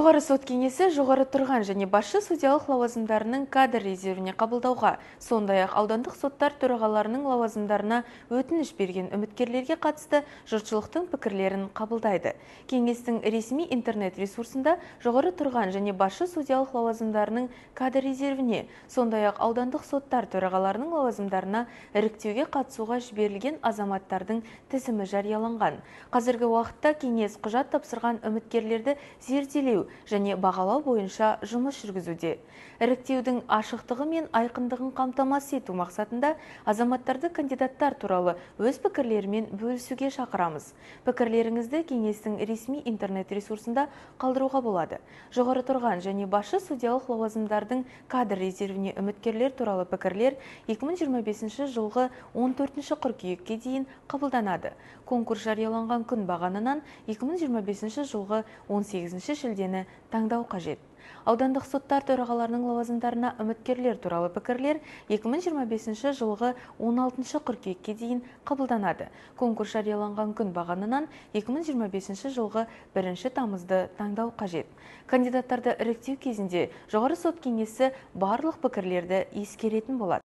Жоғары сот кеңесі жоғары тұрған және басшы судьялық лауазымдарының кадр резервіне қабылдауға, сондай-ақ аудандық соттар төрағаларының лауазымдарына өтініш берген үміткерлерге қатысты жұртшылықтың пікірлерін қабылдайды. Кеңестің ресми интернет-ресурсында жоғары тұрған және басшы судьялық лауазымдарының кадр резервіне, сондай-ақ аудандық соттар төрағаларының лауазымдарына іріктеуге қатысуға жіберілген азаматтардың тізімі жарияланған. Қазіргі уақытта кеңес құжат тапсырған үміткерлерді зерделеу және бағалау бойынша жұмыс жүргізуде. Іріктеудің ашықтығы мен айқындығын қамтамасыз ету мақсатында азаматтарды кандидаттар туралы өз пікірлерімен бөлісуге шақырамыз. Пікірлеріңізді кеңестің ресми интернет-ресурсында қалдыруға болады. Жоғары тұрған және басшы судьялық лауазымдардың кадр резервіне үміткерлер туралы пікірлер 2025 жылғы 14 қыркүйекке дейін қабылданады. Конкурс жарияланған күн бағанынан 2025 жылғы 18 шілдені таңдау қажет. Аудандық соттар төрағаларының лауазымдарына үміткерлер туралы пікірлер 2025 жылғы 16 қыркүйекке дейін қабылданады. Конкурс жарияланған күн бағанынан 2025 жылғы 1 тамызды таңдау қажет. Кандидаттарды іріктеу кезінде жоғары сот кеңесі барлық пікірлерді ескеретін болады.